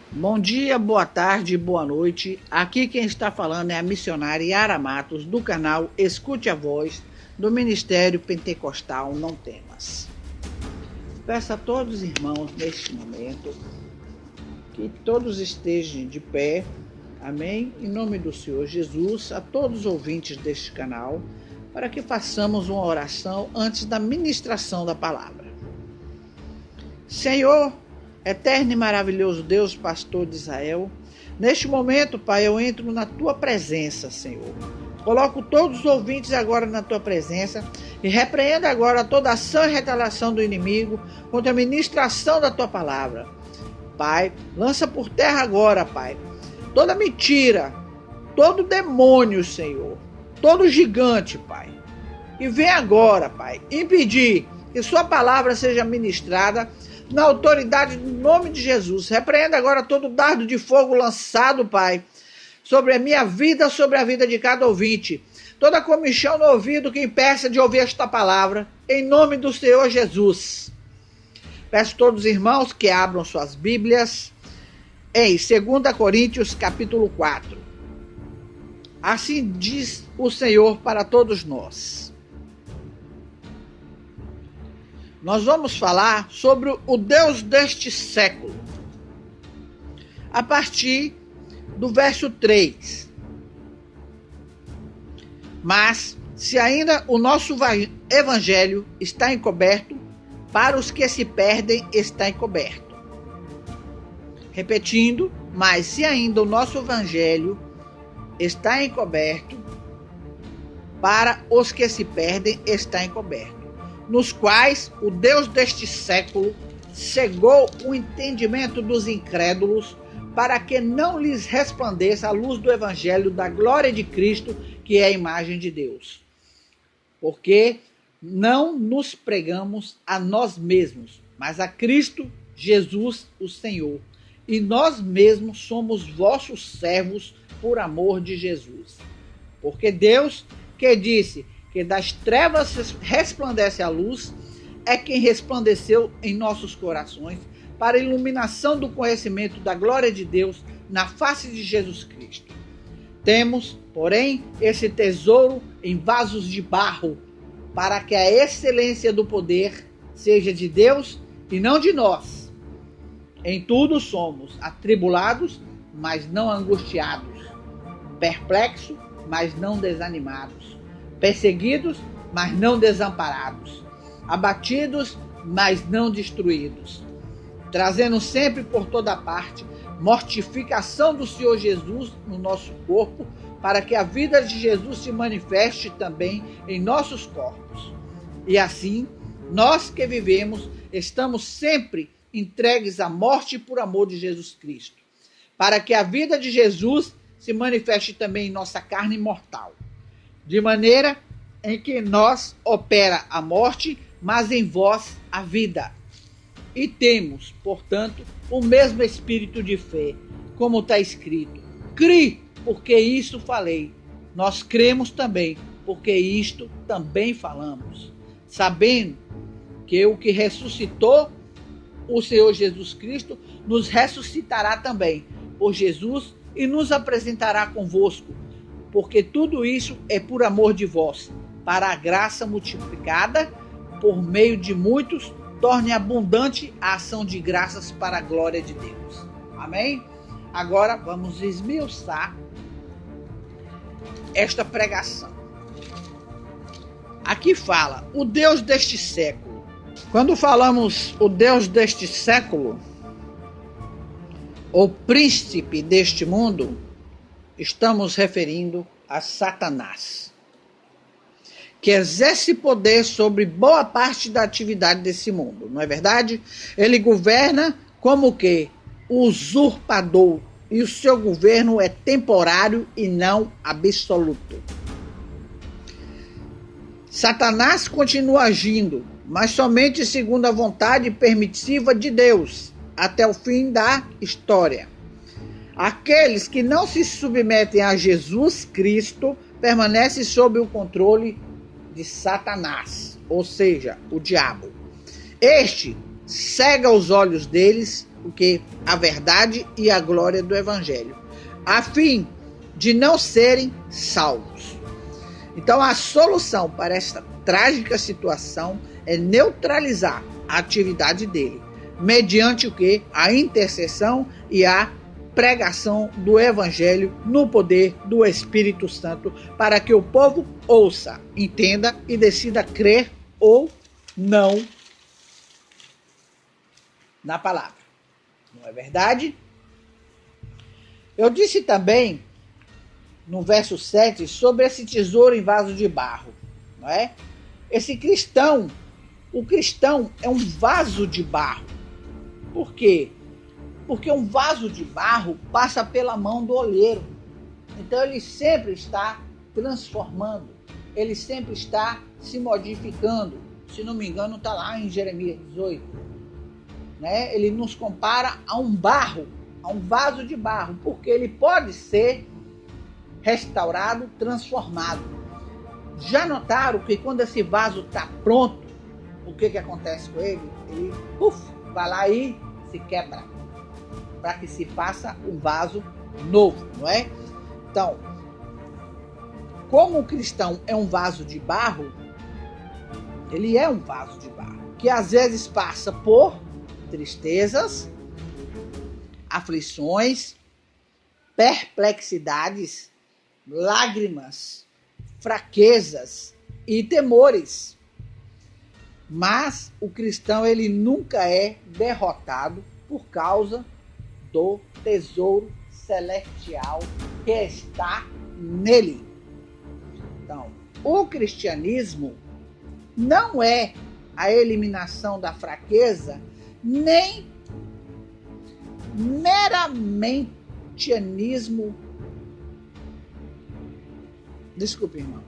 Bom dia, boa tarde, boa noite. Aqui quem está falando é a missionária Yara Matos, do canal Escute a Voz, do Ministério Pentecostal Não Temas. Peço a todos os irmãos neste momento que todos estejam de pé, amém? Em nome do Senhor Jesus, a todos os ouvintes deste canal, para que façamos uma oração antes da ministração da palavra. Senhor, eterno e maravilhoso Deus, pastor de Israel, neste momento, Pai, eu entro na Tua presença, Senhor. Coloco todos os ouvintes agora na Tua presença e repreendo agora toda ação e retaliação do inimigo contra a ministração da Tua palavra. Pai, lança por terra agora, Pai, toda mentira, todo demônio, Senhor, todo gigante, Pai. E vem agora, Pai, impedir que Sua palavra seja ministrada na autoridade do nome de Jesus. Repreenda agora todo dardo de fogo lançado, Pai, sobre a minha vida, sobre a vida de cada ouvinte. Toda comichão no ouvido que impeça de ouvir esta palavra, em nome do Senhor Jesus. Peço a todos os irmãos que abram suas Bíblias em 2 Coríntios capítulo 4. Assim diz o Senhor para todos nós. Nós vamos falar sobre o Deus deste século, a partir do verso 3. Mas, se ainda o nosso evangelho está encoberto, para os que se perdem está encoberto. Repetindo, mas se ainda o nosso evangelho está encoberto, para os que se perdem está encoberto, nos quais o Deus deste século cegou o entendimento dos incrédulos, para que não lhes resplandeça a luz do evangelho da glória de Cristo, que é a imagem de Deus. Porque não nos pregamos a nós mesmos, mas a Cristo Jesus, o Senhor. E nós mesmos somos vossos servos por amor de Jesus. Porque Deus, que disse que das trevas resplandece a luz, é quem resplandeceu em nossos corações para a iluminação do conhecimento da glória de Deus na face de Jesus Cristo. Temos, porém, esse tesouro em vasos de barro, para que a excelência do poder seja de Deus e não de nós. Em tudo somos atribulados, mas não angustiados, perplexos, mas não desanimados, perseguidos, mas não desamparados, abatidos, mas não destruídos, trazendo sempre por toda parte mortificação do Senhor Jesus no nosso corpo, para que a vida de Jesus se manifeste também em nossos corpos. E assim, nós que vivemos, estamos sempre entregues à morte por amor de Jesus Cristo, para que a vida de Jesus se manifeste também em nossa carne mortal. De maneira em que nós opera a morte, mas em vós a vida. E temos, portanto, o mesmo espírito de fé, como está escrito. Cri, porque isto falei. Nós cremos também, porque isto também falamos. Sabendo que o que ressuscitou o Senhor Jesus Cristo nos ressuscitará também por Jesus e nos apresentará convosco. Porque tudo isso é por amor de vós, para a graça multiplicada, por meio de muitos, torne abundante a ação de graças para a glória de Deus. Amém? Agora vamos esmiuçar esta pregação. Aqui fala, o Deus deste século. Quando falamos o Deus deste século, o príncipe deste mundo, estamos referindo a Satanás, que exerce poder sobre boa parte da atividade desse mundo, não é verdade? Ele governa como que usurpador, e o seu governo é temporário e não absoluto. Satanás continua agindo, mas somente segundo a vontade permissiva de Deus, até o fim da história. Aqueles que não se submetem a Jesus Cristo permanecem sob o controle de Satanás, ou seja, o diabo. Este cega os olhos deles o que? A verdade e a glória do Evangelho, a fim de não serem salvos. Então, a solução para esta trágica situação é neutralizar a atividade dele, mediante o que? A intercessão e a pregação do Evangelho no poder do Espírito Santo, para que o povo ouça, entenda e decida crer ou não na palavra. Não é verdade? Eu disse também, no verso 7, sobre esse tesouro em vaso de barro. Não é? Esse cristão, o cristão é um vaso de barro. Por quê? Porque um vaso de barro passa pela mão do olheiro. Então ele sempre está transformando, ele sempre está se modificando. Se não me engano, está lá em Jeremias 18. Né? Ele nos compara a um barro, a um vaso de barro, porque ele pode ser restaurado, transformado. Já notaram que quando esse vaso está pronto, o que acontece com ele? Ele vai lá e se quebra, para que se faça um vaso novo, não é? Então, como o cristão é um vaso de barro, ele é um vaso de barro, que às vezes passa por tristezas, aflições, perplexidades, lágrimas, fraquezas e temores. Mas o cristão, ele nunca é derrotado por causa do tesouro celestial que está nele. Então, o cristianismo não é a eliminação da fraqueza, nem meramente. Desculpe, irmão.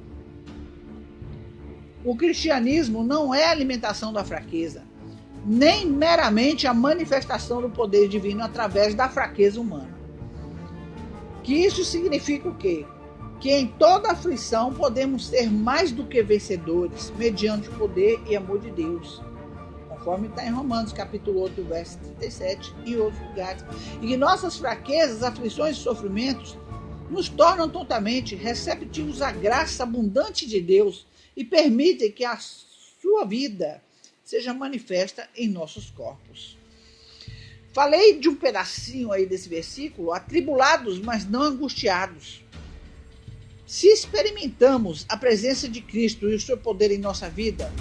O cristianismo não é a alimentação da fraqueza, nem meramente a manifestação do poder divino através da fraqueza humana. Que isso significa o quê? Que em toda aflição podemos ser mais do que vencedores, mediante o poder e amor de Deus, conforme está em Romanos capítulo 8, verso 37 e outros lugares. E que nossas fraquezas, aflições e sofrimentos nos tornam totalmente receptivos à graça abundante de Deus e permitem que a sua vida seja manifesta em nossos corpos. Falei de um pedacinho aí desse versículo, atribulados, mas não angustiados. Se experimentamos a presença de Cristo e o seu poder em nossa vida,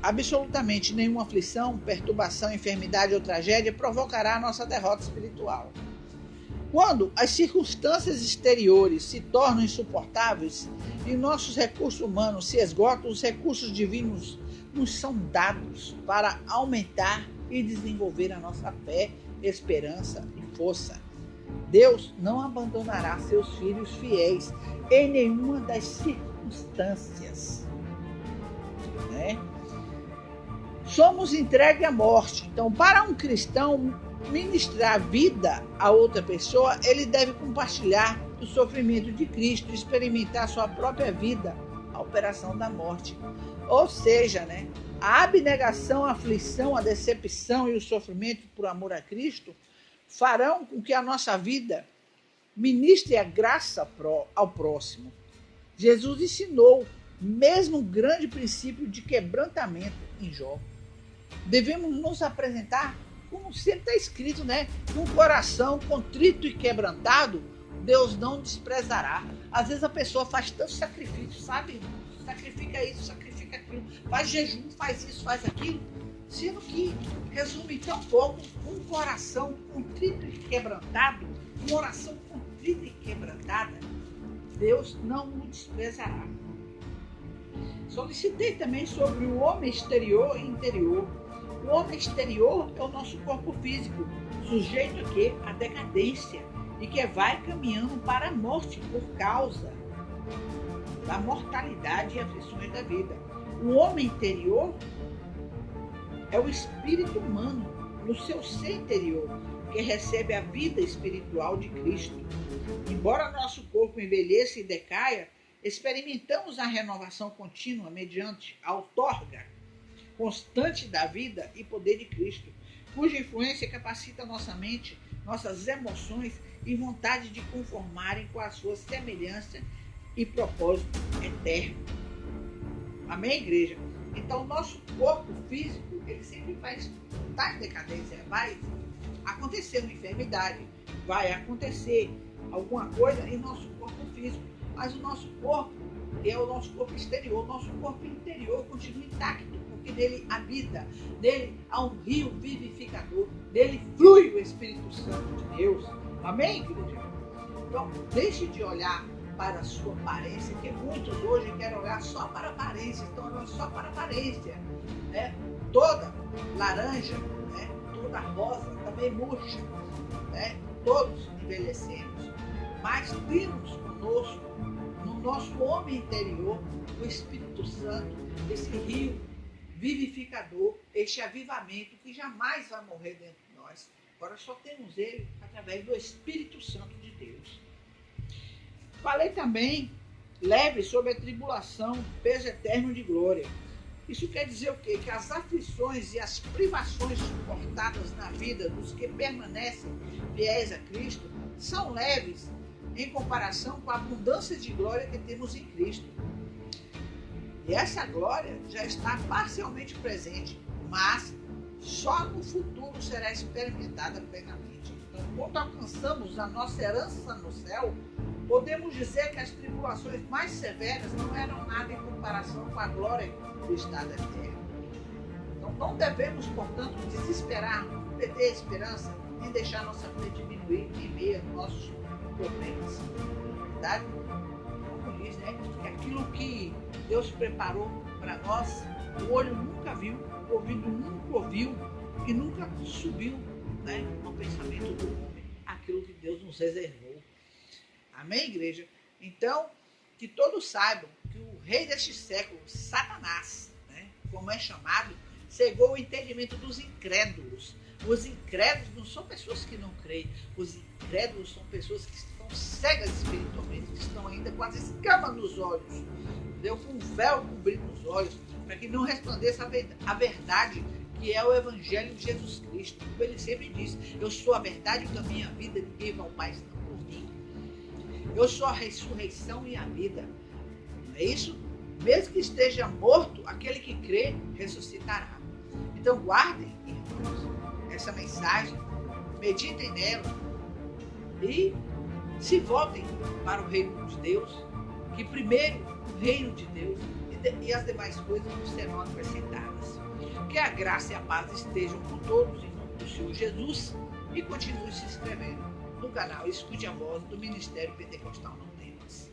absolutamente nenhuma aflição, perturbação, enfermidade ou tragédia provocará a nossa derrota espiritual. Quando as circunstâncias exteriores se tornam insuportáveis e nossos recursos humanos se esgotam, os recursos divinos nos são dados para aumentar e desenvolver a nossa fé, esperança e força. Deus não abandonará seus filhos fiéis em nenhuma das circunstâncias. Né? Somos entregues à morte. Então, para um cristão ministrar vida a outra pessoa, ele deve compartilhar o sofrimento de Cristo, experimentar sua própria vida, a operação da morte. Ou seja, né, a abnegação, a aflição, a decepção e o sofrimento por amor a Cristo farão com que a nossa vida ministre a graça ao próximo. Jesus ensinou mesmo um grande princípio de quebrantamento em Jó. Devemos nos apresentar como sempre está escrito, né? Um coração contrito e quebrantado, Deus não desprezará. Às vezes a pessoa faz tanto sacrifício, sabe? Sacrifica isso, sacrifica aquilo, faz jejum, faz isso, faz aquilo, sendo que resume tão pouco um coração contrito e quebrantado, uma oração contrita e quebrantada, Deus não o desprezará. Solicitei também sobre o homem exterior e interior. O homem exterior é o nosso corpo físico, sujeito a quê? A decadência, e que vai caminhando para a morte por causa da mortalidade e aflições da vida. O homem interior é o espírito humano, no seu ser interior, que recebe a vida espiritual de Cristo. Embora nosso corpo envelheça e decaia, experimentamos a renovação contínua mediante a outorga constante da vida e poder de Cristo. cuja influência capacita nossa mente, nossas emoções e vontade de conformarem com a sua semelhança e propósito eterno. Amém, igreja? Então, o nosso corpo físico, ele sempre vai estar em decadência, vai acontecer uma enfermidade, vai acontecer alguma coisa em nosso corpo físico, mas o nosso corpo, que é o nosso corpo exterior, o nosso corpo interior continua intacto, porque nele habita, nele há um rio vivificador, nele flui o Espírito Santo de Deus. Amém, igreja? Então, deixe de olhar para a sua aparência, que muitos hoje querem olhar só para a aparência, estão olhando só para a aparência, né? Toda laranja, né? Toda rosa também murcha, né? Todos envelhecemos, mas temos conosco, no nosso homem interior, o Espírito Santo, esse rio vivificador, este avivamento que jamais vai morrer dentro de nós. Agora só temos ele através do Espírito Santo de Deus. Falei também leve sobre a tribulação, peso eterno de glória. Isso quer dizer o quê? Que as aflições e as privações suportadas na vida dos que permanecem fiéis a Cristo são leves em comparação com a abundância de glória que temos em Cristo. E essa glória já está parcialmente presente, mas só no futuro será experimentada plenamente. Então, quando alcançamos a nossa herança no céu, podemos dizer que as tribulações mais severas não eram nada em comparação com a glória do estado eterno. Então, não devemos, portanto, desesperar, perder a esperança, nem deixar nossa fé diminuir em meio aos nossos problemas. Verdade? Como diz, né? Que aquilo que Deus preparou para nós, o olho nunca viu, o ouvido nunca ouviu e nunca subiu, né, no pensamento do homem, aquilo que Deus nos reservou. Amém, igreja? Então, que todos saibam que o rei deste século, Satanás, né, como é chamado, cegou o entendimento dos incrédulos. Os incrédulos não são pessoas que não creem, os incrédulos são pessoas que estão cegas espiritualmente, que estão ainda com as escamas nos olhos, entendeu? Com um véu cobrindo os olhos, para que não resplandeça a verdade, que é o Evangelho de Jesus Cristo. Como ele sempre diz, eu sou a verdade, o caminho e a vida, ninguém vai ao Pai senão por mim. Eu sou a ressurreição e a vida. Não é isso? Mesmo que esteja morto, aquele que crê ressuscitará. Então guardem, irmãos, essa mensagem, meditem nela e se voltem para o reino de Deus, que primeiro o reino de Deus e as demais coisas nos serão acrescentadas. Que a graça e a paz estejam com todos em nome do Senhor Jesus e continue se inscrevendo no canal Escute a Voz do Ministério Pentecostal Não Temas.